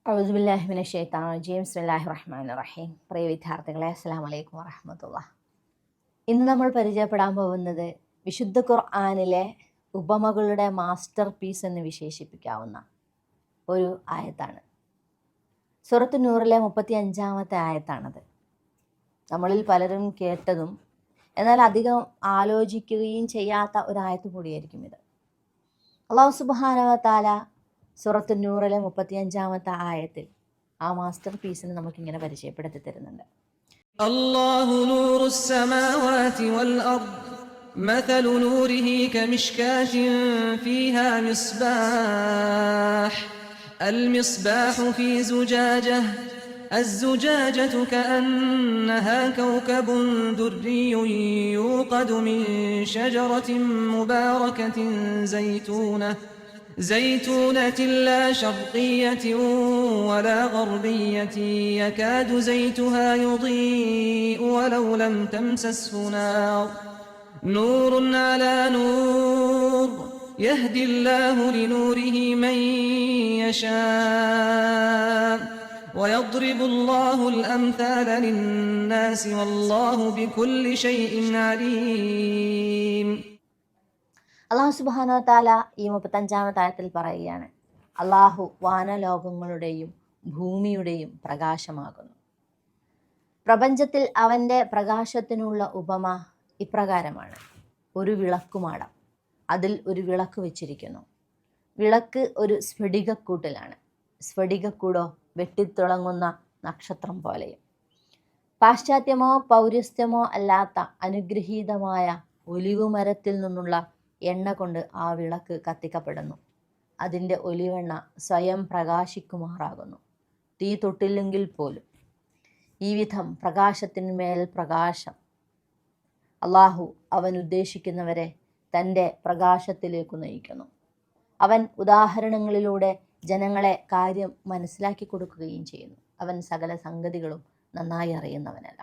ഔദുബില്ലാഹി മിനശ് ശൈത്താനിർ റജീം. ബിസ്മില്ലാഹിർ റഹ്മാനിർ റഹീം. പ്രിയ വിദ്യാർത്ഥികളെ, അസ്സലാമു അലൈക്കും വറഹ്മത്തുള്ളാഹി. ഇന്ന് നമ്മൾ പരിചയപ്പെടാൻ പോകുന്നത് വിശുദ്ധ ഖുർആനിലെ ഉപമകളുടെ മാസ്റ്റർ പീസ് എന്ന് വിശേഷിപ്പിക്കാവുന്ന ഒരു ആയത്താണ്. സൂറത്ത് നൂറിലെ 35-ാമത്തെ ആയത്താണത്. നമ്മളിൽ പലരും കേട്ടതും എന്നാൽ അധികം ആലോചിക്കുകയും ചെയ്യാത്ത ഒരു ആയത്ത് കൂടിയായിരിക്കും ഇത്. അല്ലാഹു സുബ്ഹാനഹു വ തആല സൂറത്ത് നൂറിലെ 35-ാമത്തെ ആയത്തിൽ ആ മാസ്റ്റർ പീസിനെ നമുക്കിങ്ങനെ പരിചയപ്പെടുത്തി തരുന്നുണ്ട്. അല്ലാഹു നൂറുസ് സമാവാതി വൽ അർദ് മതലു നൂരിഹി കമിഷ്കാത്തിൻ ഫീഹാ മിസ്ബാഹ് المصباح في زجاجة الزجاجة كأنها كوكب دري يوقد من شجرة مباركة زيتونة لا شرقية ولا غربية يكاد زيتها يضيء ولو لم تمسسه نار نور على نور يهدي الله لنوره من يشاء ويضرب الله الأمثال للناس والله بكل شيء عليم. അള്ളാഹു സുബ്ഹാനഹു വ തആല ഈ 35-ാമത്തെ ആയത്തിൽ പറയുകയാണ്, അള്ളാഹു വാനലോകങ്ങളുടെയും ഭൂമിയുടെയും പ്രകാശമാകുന്നു. പ്രപഞ്ചത്തിൽ അവൻ്റെ പ്രകാശത്തിനുള്ള ഉപമ ഇപ്രകാരമാണ്: ഒരു വിളക്കുമാടം, അതിൽ ഒരു വിളക്ക് വെച്ചിരിക്കുന്നു. വിളക്ക് ഒരു സ്ഫടികക്കൂട്ടിലാണ്. സ്ഫടികക്കൂടോ വെട്ടിത്തിളങ്ങുന്ന നക്ഷത്രം പോലെയും. പാശ്ചാത്യമോ പൗരസ്ത്യമോ അല്ലാത്ത അനുഗ്രഹീതമായ ഒലിവ് മരത്തിൽ നിന്നുള്ള എണ്ണ കൊണ്ട് ആ വിളക്ക് കത്തിക്കപ്പെടുന്നു. അതിൻ്റെ ഒലിവെണ്ണ സ്വയം പ്രകാശിക്കുമാറാകുന്നു, തീ തൊട്ടില്ലെങ്കിൽ പോലും. ഈ വിധം പ്രകാശത്തിന്മേൽ പ്രകാശം. അള്ളാഹു അവൻ ഉദ്ദേശിക്കുന്നവരെ തൻ്റെ പ്രകാശത്തിലേക്ക് നയിക്കുന്നു. അവൻ ഉദാഹരണങ്ങളിലൂടെ ജനങ്ങളെ കാര്യം മനസ്സിലാക്കി കൊടുക്കുകയും ചെയ്യുന്നു. അവൻ സകല സംഗതികളും നന്നായി അറിയുന്നവനല്ല.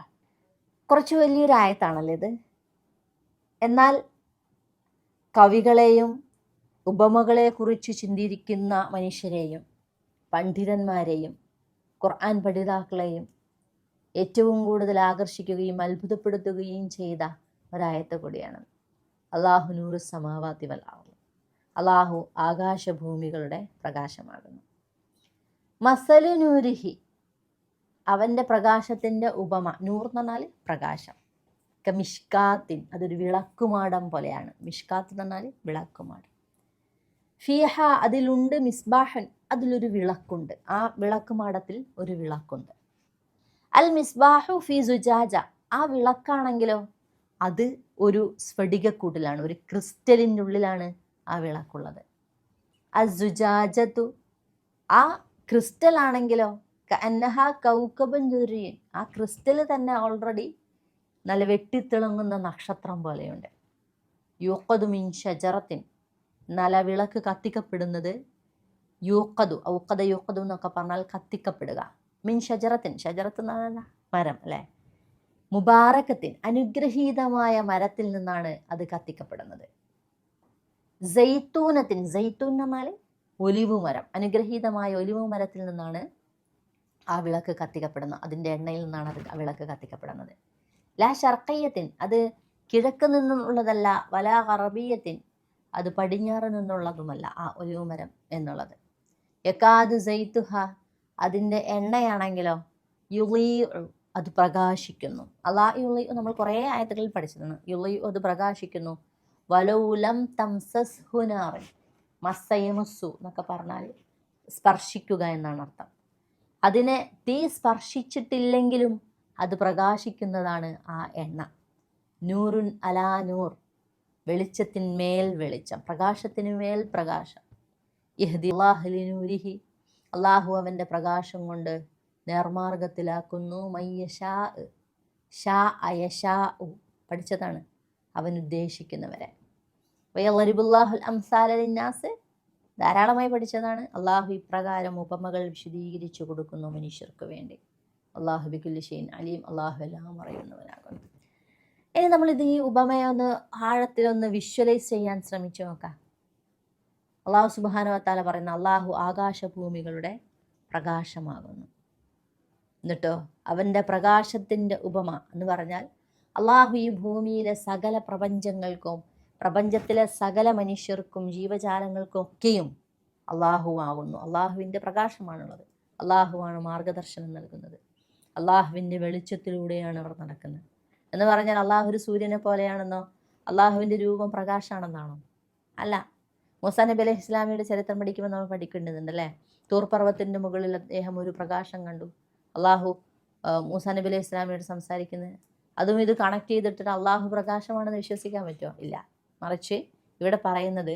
കുറച്ച് വലിയൊരു ആയത്താണല്ലോ ഇത്. എന്നാൽ കവികളെയും ഉപമകളെക്കുറിച്ച് ചിന്തിക്കുന്ന മനുഷ്യരെയും പണ്ഡിതന്മാരെയും ഖുർആൻ പഠിതാക്കളെയും ഏറ്റവും കൂടുതൽ ആകർഷിക്കുകയും അത്ഭുതപ്പെടുത്തുകയും ചെയ്ത ഒരായത്ത് കൂടിയാണ്. അല്ലാഹു നൂറു സമാവാതി വൽ അർദ്, അല്ലാഹു ആകാശഭൂമികളുടെ പ്രകാശമാകുന്നു. മസലു നൂരിഹി, അവൻ്റെ പ്രകാശത്തിൻ്റെ ഉപമ. നൂർ എന്ന് പറഞ്ഞാൽ പ്രകാശം. മിഷ്കാത്തിൻ, അതൊരു വിളക്കുമാടം പോലെയാണ്. മിഷ്കാത്ത് എന്ന് പറഞ്ഞാൽ വിളക്കുമാടം. ഫീഹ, അതിലുണ്ട് മിസ്ബാഹൻ, അതിലൊരു വിളക്കുണ്ട്. ആ വിളക്കുമാടത്തിൽ ഒരു വിളക്കുണ്ട്. അൽ മിസ്ബാഹു ഫി സുജാജ, ആ വിളക്കാണെങ്കിലോ അത് ഒരു സ്ഫടികക്കൂട്ടിലാണ്, ഒരു ക്രിസ്റ്റലിൻ്റെ ഉള്ളിലാണ് ആ വിളക്കുള്ളത്. അസുജാജത്തു, ആ ക്രിസ്റ്റൽ ആണെങ്കിലോ കഅന്നഹ കൗകബൻ ദുരിയൻ, ആ ക്രിസ്റ്റൽ തന്നെ ഓൾറെഡി നല്ല വെട്ടിത്തിളങ്ങുന്ന നക്ഷത്രം പോലെയുണ്ട്. യൂഖദു മിൻ ഷജറത്തിൻ, നല്ല വിളക്ക് കത്തിക്കപ്പെടുന്നത്. യൂഖദു, ഔഖദ യൂഖദു എന്നൊക്കെ പറഞ്ഞാൽ കത്തിക്കപ്പെടുക. മിൻ ഷജറത്തിൻ, ഷജറത്ത് എന്ന് പറഞ്ഞാൽ മരം അല്ലേ. മുബാറക്കത്തിൻ, അനുഗ്രഹീതമായ മരത്തിൽ നിന്നാണ് അത് കത്തിക്കപ്പെടുന്നത്. സൈത്തൂനത്തിൻ, സൈത്തൂൻ എന്ന് പറഞ്ഞാൽ ഒലിവ് മരം, അനുഗ്രഹീതമായ ഒലിവ് മരത്തിൽ നിന്നാണ് ആ വിളക്ക് കത്തിക്കപ്പെടുന്നത്. അതിൻ്റെ എണ്ണയിൽ നിന്നാണ് അത് ആ വിളക്ക് കത്തിക്കപ്പെടുന്നത്. ലാ ഷർക്കയ്യത്തിൻ, അത് കിഴക്ക് നിന്നുള്ളതല്ല. വലാ ഗർബിയത്തിൻ, അത് പടിഞ്ഞാറ് നിന്നുള്ളതുമല്ല ആ ഒലിവ് മരം എന്നുള്ളത്. യകാദു സൈത്തുഹ, അതിൻ്റെ എണ്ണയാണെങ്കിലോ യുളീഉ, അത് പ്രകാശിക്കുന്നു. യുളീഉ നമ്മൾ കുറേ ആയത്തുകളിൽ പഠിച്ചതാണ്. യുളീഉ, അത് പ്രകാശിക്കുന്നു. വലൗലം തംസസ്ഹു നാർ, മസ്സയമുസ്സു എന്നൊക്കെ പറഞ്ഞാൽ സ്പർശിക്കുക എന്നാണ് അർത്ഥം. അതിനെ തീ സ്പർശിച്ചിട്ടില്ലെങ്കിലും അത് പ്രകാശിക്കുന്നതാണ് ആ എണ്ണ. നൂറുൻ അലാ നൂർ, വെളിച്ചത്തിന്മേൽ വെളിച്ചം, പ്രകാശത്തിനുമേൽ പ്രകാശം. യഹ്ദില്ലാഹു ലിനൂരിഹി, അള്ളാഹു അവൻ്റെ പ്രകാശം കൊണ്ട് നേർമാർഗത്തിലാക്കുന്നു. മയ്യശാ, ഷാ അയഷാ പഠിച്ചതാണ്, അവൻ ഉദ്ദേശിക്കുന്നവരെ. വയളരിബുല്ലാഹുൽ അംസാല ലിന്നാസ്, ധാരാളമായി പഠിച്ചതാണ്. അള്ളാഹു ഇപ്രകാരം ഉപമകൾ വിശദീകരിച്ചു കൊടുക്കുന്നു മനുഷ്യർക്ക് വേണ്ടി. അള്ളാഹു ബികുല്ലി ഷൈഇൻ അലീം, അള്ളാഹു എല്ലാം അറിയുന്നവനാകുന്നു. ഇനി നമ്മളിത് ഈ ഉപമയൊന്ന് ആഴത്തിലൊന്ന് വിഷ്വലൈസ് ചെയ്യാൻ ശ്രമിച്ചു നോക്കാം. അള്ളാഹു സുബ്ഹാനഹു വ തആല പറയുന്ന, അള്ളാഹു ആകാശഭൂമികളുടെ പ്രകാശമാകുന്നു. എന്നിട്ടോ അവൻ്റെ പ്രകാശത്തിൻ്റെ ഉപമ എന്ന് പറഞ്ഞാൽ അള്ളാഹു ഈ ഭൂമിയിലെ സകല പ്രപഞ്ചങ്ങൾക്കും പ്രപഞ്ചത്തിലെ സകല മനുഷ്യർക്കും ജീവജാലങ്ങൾക്കും ഒക്കെയും അള്ളാഹു ആകുന്നു. അള്ളാഹുവിൻ്റെ പ്രകാശമാണുള്ളത്. അള്ളാഹുവാണ് മാർഗദർശനം നൽകുന്നത്. അള്ളാഹുവിൻ്റെ വെളിച്ചത്തിലൂടെയാണ് അവർ നടക്കുന്നത് എന്ന് പറഞ്ഞാൽ അള്ളാഹു ഒരു സൂര്യനെ പോലെയാണെന്നോ അള്ളാഹുവിൻ്റെ രൂപം പ്രകാശമാണെന്നാണോ? അല്ല. മൂസാ നബി അലൈഹി ഇസ്ലാമിയുടെ ചരിത്രം പഠിക്കുമ്പോൾ നമ്മൾ പഠിക്കേണ്ടതുണ്ടല്ലേ. തൂർ പർവ്വതത്തിൻ്റെ മുകളിൽ അദ്ദേഹം ഒരു പ്രകാശം കണ്ടു. അള്ളാഹു മൂസാ നബി അലൈഹി ഇസ്ലാമിയോട് സംസാരിക്കുന്നത്. അതും ഇത് കണക്ട് ചെയ്തിട്ട് അള്ളാഹു പ്രകാശമാണെന്ന് വിശ്വസിക്കാൻ പറ്റുമോ? ഇല്ല. മറിച്ച് ഇവിടെ പറയുന്നത്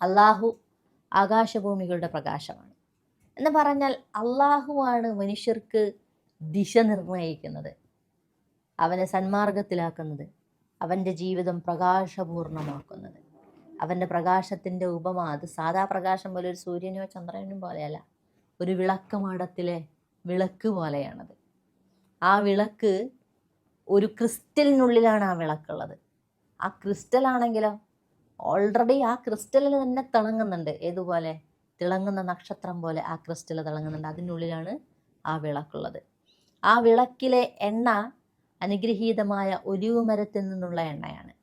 അള്ളാഹു ആകാശഭൂമികളുടെ പ്രകാശമാണ് എന്ന് പറഞ്ഞാൽ അള്ളാഹുവാണ് മനുഷ്യർക്ക് ദിശ നിർണ്ണയിക്കുന്നത്, അവനെ സന്മാർഗത്തിലാക്കുന്നത്, അവൻ്റെ ജീവിതം പ്രകാശപൂർണമാക്കുന്നത്. അവൻ്റെ പ്രകാശത്തിൻ്റെ ഉപമ അത് സാധാ പ്രകാശം പോലെ ഒരു സൂര്യനോ ചന്ദ്രനോ പോലെയല്ല, ഒരു വിളക്കുമാടത്തിലെ വിളക്ക് പോലെയാണത്. ആ വിളക്ക് ഒരു ക്രിസ്റ്റലിനുള്ളിലാണ് ആ വിളക്കുള്ളത്. ആ ക്രിസ്റ്റലാണെങ്കിലോ ഓൾറെഡി ആ ക്രിസ്റ്റലിൽ തന്നെ തിളങ്ങുന്നുണ്ട്. ഏതുപോലെ? തിളങ്ങുന്ന നക്ഷത്രം പോലെ ആ ക്രിസ്റ്റൽ തിളങ്ങുന്നുണ്ട്. അതിനുള്ളിലാണ് ആ വിളക്കുള്ളത്. ആ വിളക്കിലെ എണ്ണ അനുഗ്രഹീതമായ ഒലിവ് മരത്തിൽ നിന്നുള്ള എണ്ണയാണ്.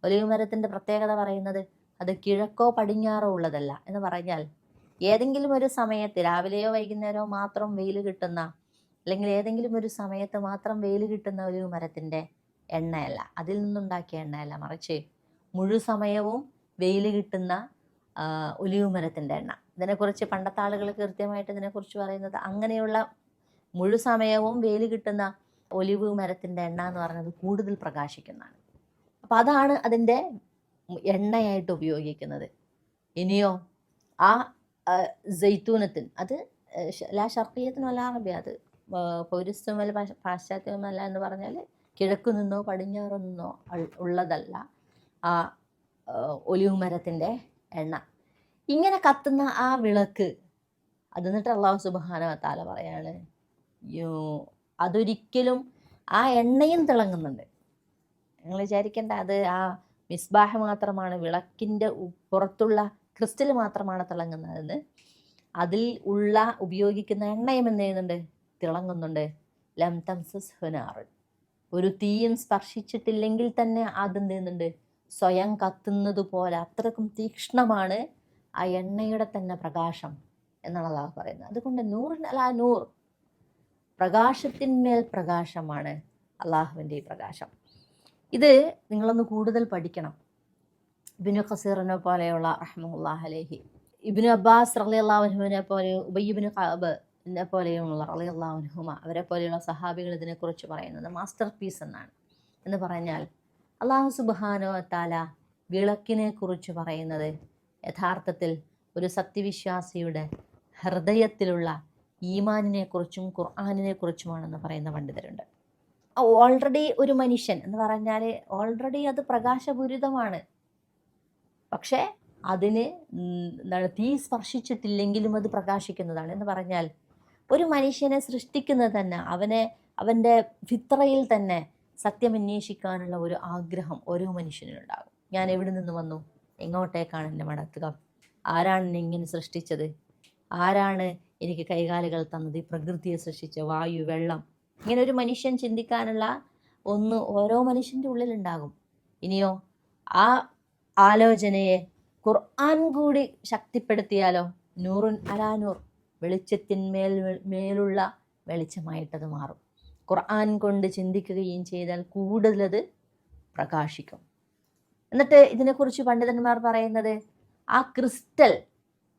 ഒലിവ് മരത്തിൻ്റെ പ്രത്യേകത പറയുന്നത് അത് കിഴക്കോ പടിഞ്ഞാറോ ഉള്ളതല്ല എന്ന് പറഞ്ഞാൽ ഏതെങ്കിലും ഒരു സമയത്ത് രാവിലെയോ വൈകുന്നേരമോ മാത്രം വെയിൽ കിട്ടുന്ന, അല്ലെങ്കിൽ ഏതെങ്കിലും ഒരു സമയത്ത് മാത്രം വെയിൽ കിട്ടുന്ന ഒലിവ് മരത്തിൻ്റെ എണ്ണയല്ല, അതിൽ നിന്നുണ്ടാക്കിയ എണ്ണയല്ല, മറിച്ച് മുഴുസമയവും വെയിൽ കിട്ടുന്ന ഒലിവ് മരത്തിൻ്റെ എണ്ണ. ഇതിനെക്കുറിച്ച് പണ്ടത്തെ ആളുകൾ കൃത്യമായിട്ട് ഇതിനെക്കുറിച്ച് പറയുന്നത് അങ്ങനെയുള്ള മുഴുസമയവും വെയിൽ കിട്ടുന്ന ഒലിവ് മരത്തിൻ്റെ എണ്ണ എന്ന് പറയുന്നത് കൂടുതൽ പ്രകാശിക്കുന്നതാണ്. അപ്പോൾ അതാണ് അതിൻ്റെ എണ്ണയായിട്ട് ഉപയോഗിക്കുന്നത്. ഇനിയോ ആ ജൈത്തൂനത്തിന് അത് ലാ ഷർഖിയത്തിനും അല്ല അറബിയ, അത് പൗരസ്ത്യമല്ല പാശ്ചാത്യമല്ല എന്ന് പറഞ്ഞാൽ കിഴക്കു നിന്നോ പടിഞ്ഞാറു നിന്നോ ഉള്ളതല്ല ആ ഒലിവ് മരത്തിൻ്റെ എണ്ണ. ഇങ്ങനെ കത്തുന്ന ആ വിളക്ക് അത് എന്നിട്ട് അള്ളാഹു സുബ്ഹാനഹു വ തആല പറയാണ് അതൊരിക്കലും ആ എണ്ണയും തിളങ്ങുന്നുണ്ട്. നിങ്ങൾ വിചാരിക്കേണ്ട അത് ആ മിസ്ബാഹ് മാത്രമാണ്, വിളക്കിൻ്റെ പുറത്തുള്ള ക്രിസ്റ്റൽ മാത്രമാണ് തിളങ്ങുന്നതെന്ന്. അതിൽ ഉള്ള ഉപയോഗിക്കുന്ന എണ്ണയും എന്ത് ചെയ്യുന്നുണ്ട്? തിളങ്ങുന്നുണ്ട്. ലം തംസസ്ഹു നാർ, ഒരു തീയും സ്പർശിച്ചിട്ടില്ലെങ്കിൽ തന്നെ അതെന്ത് ചെയ്യുന്നുണ്ട്? സ്വയം കത്തുന്നത് പോലെ അത്രക്കും തീക്ഷ്ണമാണ് ആ എണ്ണയുടെ തന്നെ പ്രകാശം എന്നാണ് അള്ളാഹു പറയുന്നത്. അതുകൊണ്ട് നൂറിൻ അലാ നൂർ, പ്രകാശത്തിന്മേൽ പ്രകാശമാണ് അള്ളാഹുവിൻ്റെ ഈ പ്രകാശം. ഇത് നിങ്ങളൊന്ന് കൂടുതൽ പഠിക്കണം. ഇബ്നു ഖസീറിനെ പോലെയുള്ള റഹ്മത്തുള്ളാഹി അലൈഹി, ഇബ്നു അബ്ബാസ് റളിയല്ലാഹു അൻഹുവിനെ പോലെ, ഉബയ്യ് ഇബ്നു കഅബിനെ പോലെയുള്ള റളിയല്ലാഹു അൻഹുമ അവരെ പോലെയുള്ള സഹാബികൾ ഇതിനെക്കുറിച്ച് പറയുന്നത് മാസ്റ്റർ പീസ് എന്നാണ്. എന്ന് പറഞ്ഞാൽ അള്ളാഹു സുബ്ഹാനഹു വ തആല വിളക്കിനെ കുറിച്ച് പറയുന്നത് യഥാർത്ഥത്തിൽ ഒരു സത്യവിശ്വാസിയുടെ ഹൃദയത്തിലുള്ള ഈമാനിനെ കുറിച്ചും ഖുർആനിനെ കുറിച്ചുമാണെന്ന് പറയുന്ന പണ്ഡിതരുണ്ട്. ഓൾറെഡി ഒരു മനുഷ്യൻ എന്ന് പറഞ്ഞാൽ ഓൾറെഡി അത് പ്രകാശപൂരിതമാണ്. പക്ഷേ അതിന് തീ സ്പർശിച്ചിട്ടില്ലെങ്കിലും അത് പ്രകാശിക്കുന്നതാണ്. എന്ന് പറഞ്ഞാൽ ഒരു മനുഷ്യനെ സൃഷ്ടിക്കുന്നത് തന്നെ അവൻ്റെ ഫിത്രയിൽ തന്നെ സത്യമന്വേഷിക്കാനുള്ള ഒരു ആഗ്രഹം ഓരോ മനുഷ്യനുണ്ടാകും. ഞാൻ എവിടെ നിന്ന് വന്നു, എങ്ങോട്ടേക്കാണ് എന്നെ മടക്കുക, ആരാണ് എന്നെ ഇങ്ങനെ സൃഷ്ടിച്ചത്, ആരാണ് എനിക്ക് കൈകാലുകൾ തന്നത്, ഈ പ്രകൃതിയെ സൃഷ്ടിച്ച വായു, വെള്ളം, ഇങ്ങനെ ഒരു മനുഷ്യൻ ചിന്തിക്കാനുള്ള ഒന്ന് ഓരോ മനുഷ്യൻ്റെ ഉള്ളിലുണ്ടാകും. ഇനിയോ ആ ആലോചനയെ ഖുർആൻ കൂടി ശക്തിപ്പെടുത്തിയാലോ നൂറുൻ അലാ നൂർ, മേലുള്ള വെളിച്ചമായിട്ടത് മാറും. ഖുർആൻ കൊണ്ട് ചിന്തിക്കുകയും ചെയ്താൽ കൂടുതലത് പ്രകാശിക്കും. എന്നിട്ട് ഇതിനെക്കുറിച്ച് പണ്ഡിതന്മാർ പറയുന്നത് ആ ക്രിസ്റ്റൽ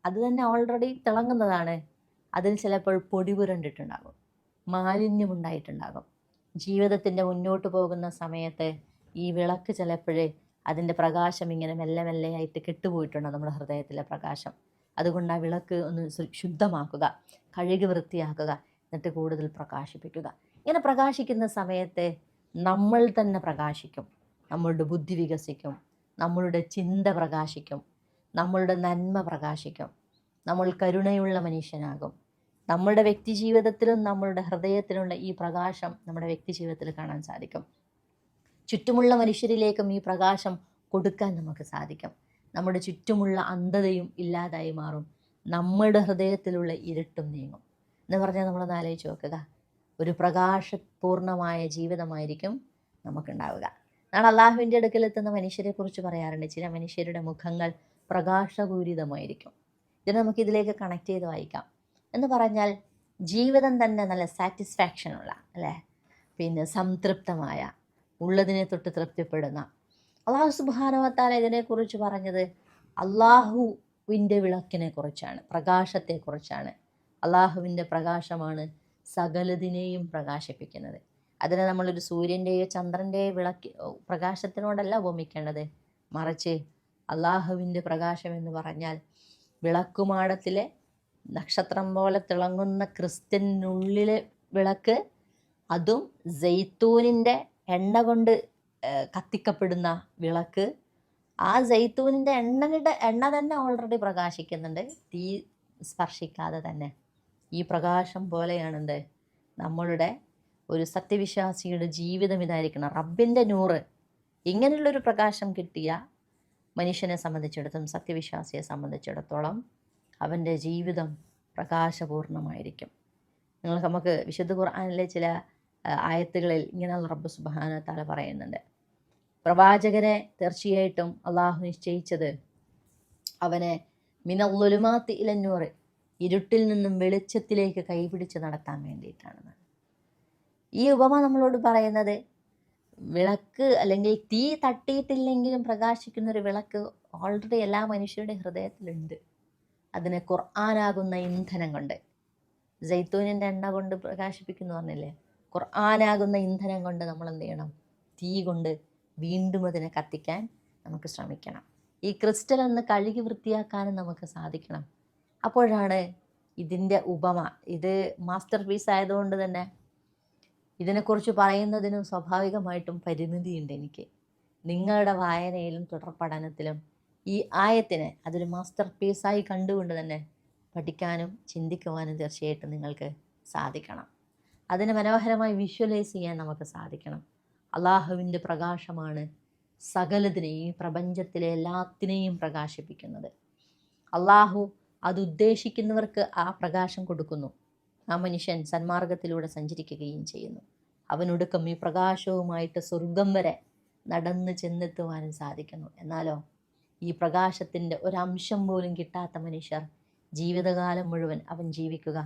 അത് തന്നെ ഓൾറെഡി തിളങ്ങുന്നതാണ്. അതിൽ ചിലപ്പോൾ പൊടി പുരണ്ടിട്ടുണ്ടാകും, മാലിന്യമുണ്ടായിട്ടുണ്ടാകും. ജീവിതത്തിൻ്റെ മുന്നോട്ട് പോകുന്ന സമയത്ത് ഈ വിളക്ക് ചിലപ്പോഴേ അതിൻ്റെ പ്രകാശം ഇങ്ങനെ മെല്ലെ മെല്ലെയായിട്ട് കെട്ടുപോയിട്ടുണ്ട് നമ്മുടെ ഹൃദയത്തിലെ പ്രകാശം. അതുകൊണ്ട് ആ വിളക്ക് ഒന്ന് ശുദ്ധമാക്കുക, കഴുകി വൃത്തിയാക്കുക, എന്നിട്ട് കൂടുതൽ പ്രകാശിപ്പിക്കുക. ഇങ്ങനെ പ്രകാശിക്കുന്ന സമയത്ത് നമ്മൾ തന്നെ പ്രകാശിക്കും, നമ്മളുടെ ബുദ്ധി വികസിക്കും, നമ്മളുടെ ചിന്ത പ്രകാശിക്കും, നമ്മളുടെ നന്മ പ്രകാശിക്കും, നമ്മൾ കരുണയുള്ള മനുഷ്യനാകും. നമ്മുടെ വ്യക്തി ജീവിതത്തിലും നമ്മളുടെ ഹൃദയത്തിലുള്ള ഈ പ്രകാശം നമ്മുടെ വ്യക്തി ജീവിതത്തിൽ കാണാൻ സാധിക്കും. ചുറ്റുമുള്ള മനുഷ്യരിലേക്കും ഈ പ്രകാശം കൊടുക്കാൻ നമുക്ക് സാധിക്കും. നമ്മുടെ ചുറ്റുമുള്ള അന്ധതയും ഇല്ലാതായി മാറും. നമ്മുടെ ഹൃദയത്തിലുള്ള ഇരുട്ടും നീങ്ങും. എന്ന് പറഞ്ഞാൽ നമ്മളൊന്ന് ആലോചിച്ച് നോക്കുക, ഒരു പ്രകാശപൂർണമായ ജീവിതമായിരിക്കും നമുക്കുണ്ടാവുക. നാളെ അള്ളാഹുവിൻ്റെ അടുക്കലെത്തുന്ന മനുഷ്യരെ കുറിച്ച് പറയാറുണ്ട്, ചില മനുഷ്യരുടെ മുഖങ്ങൾ പ്രകാശപൂരിതമായിരിക്കും. ഇതിനെ നമുക്ക് ഇതിലേക്ക് കണക്ട് ചെയ്ത് വായിക്കാം. എന്ന് പറഞ്ഞാൽ ജീവിതം തന്നെ നല്ല സാറ്റിസ്ഫാക്ഷനുള്ള, അല്ലേ, പിന്നെ സംതൃപ്തമായ, ഉള്ളതിനെ തൊട്ട് തൃപ്തിപ്പെടുന്ന. അള്ളാഹു സുബ്ഹാനഹു വ തആല ഇതിനെക്കുറിച്ച് പറഞ്ഞത് അള്ളാഹുവിൻ്റെ വിളക്കിനെ കുറിച്ചാണ്, പ്രകാശത്തെക്കുറിച്ചാണ്. അള്ളാഹുവിൻ്റെ പ്രകാശമാണ് സകലതിനെയും പ്രകാശിപ്പിക്കുന്നത്. അതിനെ നമ്മളൊരു സൂര്യൻ്റെയോ ചന്ദ്രൻ്റെയോ പ്രകാശത്തിനോടല്ല ഉപമിക്കേണ്ടത്, മറിച്ച് അള്ളാഹുവിൻ്റെ പ്രകാശം എന്ന് പറഞ്ഞാൽ വിളക്കുമാടത്തിലെ നക്ഷത്രം പോലെ തിളങ്ങുന്ന ക്രിസ്റ്റലിനുള്ളിലെ വിളക്ക്, അതും ജെയ്ത്തൂനിൻ്റെ എണ്ണ കൊണ്ട് കത്തിക്കപ്പെടുന്ന വിളക്ക്. ആ ജെയ്ത്തൂനിൻ്റെ എണ്ണ തന്നെ ഓൾറെഡി പ്രകാശിക്കുന്നുണ്ട്, തീ സ്പർശിക്കാതെ തന്നെ. ഈ പ്രകാശം പോലെയാണെന്ത് നമ്മളുടെ ഒരു സത്യവിശ്വാസിയുടെ ജീവിതം ഇതായിരിക്കണം. റബ്ബിൻ്റെ നൂറ്, ഇങ്ങനെയുള്ളൊരു പ്രകാശം കിട്ടിയ മനുഷ്യനെ സംബന്ധിച്ചിടത്തോളം, സത്യവിശ്വാസിയെ സംബന്ധിച്ചിടത്തോളം അവൻ്റെ ജീവിതം പ്രകാശപൂർണമായിരിക്കും. നമുക്ക് വിശുദ്ധ ഖുർആനിലെ ചില ആയത്തുകളിൽ ഇങ്ങനെ റബ്ബ് സുബ്ഹാനഹു വ തആല പറയുന്നുണ്ട്, പ്രവാചകനെ തീർച്ചയായിട്ടും അള്ളാഹു നിശ്ചയിച്ചത് അവനെ മിനൽ-ളുലുമാത്തി ഇലൻ-നൂർ, ഇരുട്ടിൽ നിന്നും വെളിച്ചത്തിലേക്ക് കൈപിടിച്ച് നടത്താൻ വേണ്ടിയിട്ടാണ്. ഈ ഉപമ നമ്മളോട് പറയുന്നത് വിളക്ക് അല്ലെങ്കിൽ തീ തട്ടിയിട്ടില്ലെങ്കിലും പ്രകാശിക്കുന്നൊരു വിളക്ക് ഓൾറെഡി എല്ലാ മനുഷ്യരുടെ ഹൃദയത്തിലുണ്ട്. അതിനെ ഖുർആനാകുന്ന ഇന്ധനം കൊണ്ട്, ജൈത്തൂനിൻ്റെ എണ്ണ കൊണ്ട് പ്രകാശിപ്പിക്കുന്നു പറഞ്ഞില്ലേ, ഖുർആനാകുന്ന ഇന്ധനം കൊണ്ട് നമ്മൾ എന്ത് ചെയ്യണം? തീ കൊണ്ട് വീണ്ടും അതിനെ കത്തിക്കാൻ നമുക്ക് ശ്രമിക്കണം. ഈ ക്രിസ്റ്റൽ ഒന്ന് കഴുകി വൃത്തിയാക്കാനും നമുക്ക് സാധിക്കണം. അപ്പോഴാണ് ഇതിൻ്റെ ഉപമ. ഇത് മാസ്റ്റർ പീസ് ആയതുകൊണ്ട് തന്നെ ഇതിനെക്കുറിച്ച് പറയുന്നതിനും സ്വാഭാവികമായിട്ടും പരിമിതിയുണ്ട് എനിക്ക്. നിങ്ങളുടെ വായനയിലും തുടർ പഠനത്തിലും ഈ ആയത്തിനെ അതൊരു മാസ്റ്റർ പീസായി കണ്ടുകൊണ്ട് തന്നെ പഠിക്കാനും ചിന്തിക്കുവാനും തീർച്ചയായിട്ടും നിങ്ങൾക്ക് സാധിക്കണം. അതിനെ മനോഹരമായി വിഷ്വലൈസ് ചെയ്യാൻ നമുക്ക് സാധിക്കണം. അള്ളാഹുവിൻ്റെ പ്രകാശമാണ് സകലതിനെയും, ഈ പ്രപഞ്ചത്തിലെ എല്ലാത്തിനെയും പ്രകാശിപ്പിക്കുന്നത്. അള്ളാഹു അതുദ്ദേശിക്കുന്നവർക്ക് ആ പ്രകാശം കൊടുക്കുന്നു. ആ മനുഷ്യൻ സന്മാർഗത്തിലൂടെ സഞ്ചരിക്കുകയും ചെയ്യുന്നു. അവനൊടുക്കം ഈ പ്രകാശവുമായിട്ട് സ്വർഗം വരെ നടന്ന് ചെന്നെത്തുവാനും സാധിക്കുന്നു. എന്നാലോ ഈ പ്രകാശത്തിൻ്റെ ഒരംശം പോലും കിട്ടാത്ത മനുഷ്യർ ജീവിതകാലം മുഴുവൻ അവൻ ജീവിക്കുക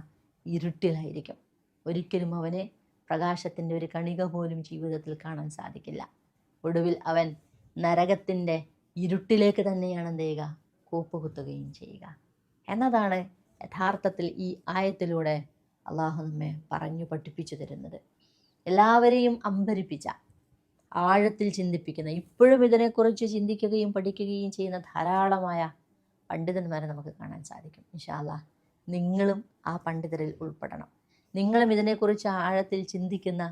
ഇരുട്ടിലായിരിക്കും. ഒരിക്കലും അവന് പ്രകാശത്തിൻ്റെ ഒരു കണിക പോലും ജീവിതത്തിൽ കാണാൻ സാധിക്കില്ല. ഒടുവിൽ അവൻ നരകത്തിൻ്റെ ഇരുട്ടിലേക്ക് തന്നെയാണ് എന്ത് ചെയ്യുക? കൂപ്പുകുത്തുകയും ചെയ്യുക എന്നതാണ് യഥാർത്ഥത്തിൽ ഈ ആയത്തിലൂടെ അള്ളാഹു നമ്മെ പറഞ്ഞു പഠിപ്പിച്ചു തരുന്നത്. എല്ലാവരെയും അമ്പരിപ്പിച്ച, ആഴത്തിൽ ചിന്തിപ്പിക്കുന്ന, ഇപ്പോഴും ഇതിനെക്കുറിച്ച് ചിന്തിക്കുകയും പഠിക്കുകയും ചെയ്യുന്ന ധാരാളമായ പണ്ഡിതന്മാരെ നമുക്ക് കാണാൻ സാധിക്കും. ഇൻഷാ അല്ലാഹ് നിങ്ങളും ആ പണ്ഡിതരിൽ ഉൾപ്പെടണം. നിങ്ങളും ഇതിനെക്കുറിച്ച് ആഴത്തിൽ ചിന്തിക്കുന്ന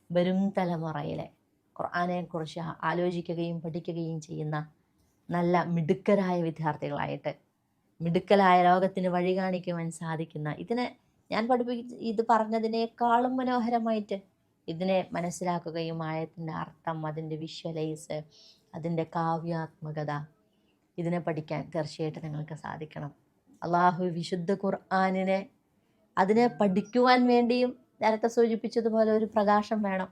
വരും തലമുറയിലെ ഖുർആനെക്കുറിച്ച് ആലോചിക്കുകയും പഠിക്കുകയും ചെയ്യുന്ന നല്ല മിടുക്കരായ വിദ്യാർത്ഥികളായിട്ട്, മിടുക്കലായ ലോകത്തിന് വഴി കാണിക്കുവാൻ സാധിക്കുന്ന, ഇതിനെ ഞാൻ ഇത് പറഞ്ഞതിനേക്കാളും മനോഹരമായിട്ട് ഇതിനെ മനസ്സിലാക്കുകയും ആയത്തിൻ്റെ അർത്ഥം, അതിൻ്റെ വിഷ്വലൈസ്, അതിൻ്റെ കാവ്യാത്മകത, ഇതിനെ പഠിക്കാൻ തീർച്ചയായിട്ടും നിങ്ങൾക്ക് സാധിക്കണം. അള്ളാഹു വിശുദ്ധ ഖുർആനിനെ അതിനെ പഠിക്കുവാൻ വേണ്ടിയും നേരത്തെ സൂചിപ്പിച്ചതുപോലെ ഒരു പ്രകാശം വേണം.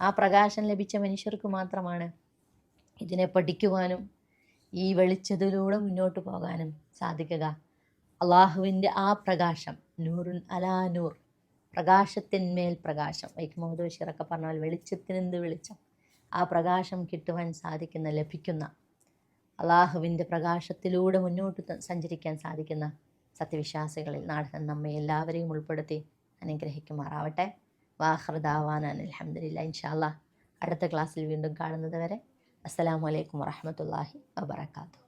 ആ പ്രകാശം ലഭിച്ച മനുഷ്യർക്ക് മാത്രമാണ് ഇതിനെ പഠിക്കുവാനും ഈ വെളിച്ചത്തിലൂടെ മുന്നോട്ട് പോകാനും സാധിക്കുക. അള്ളാഹുവിൻ്റെ ആ പ്രകാശം, നൂറുൻ അലാ നൂർ, പ്രകാശത്തിന്മേൽ പ്രകാശം. വൈക്കം മുഹമ്മദ് ബഷീറൊക്കെ പറഞ്ഞാൽ വെളിച്ചത്തിനെന്ത് വെളിച്ചം. ആ പ്രകാശം കിട്ടുവാൻ സാധിക്കുന്ന, ലഭിക്കുന്ന, അള്ളാഹുവിൻ്റെ പ്രകാശത്തിലൂടെ മുന്നോട്ട് സഞ്ചരിക്കാൻ സാധിക്കുന്ന സത്യവിശ്വാസികളിൽ നാടൻ നമ്മെ എല്ലാവരെയും ഉൾപ്പെടുത്തി അനുഗ്രഹിക്കുമാറാവട്ടെ. വാഖിർ ദഅവാനാ അൽഹംദുലില്ലാഹി. ഇൻഷാ അല്ലാഹ് അടുത്ത ക്ലാസ്സിൽ വീണ്ടും കാണുന്നത് വരെ അസ്സലാമു അലൈക്കും വറഹ്മത്തുള്ളാഹി വബറകാതുഹു.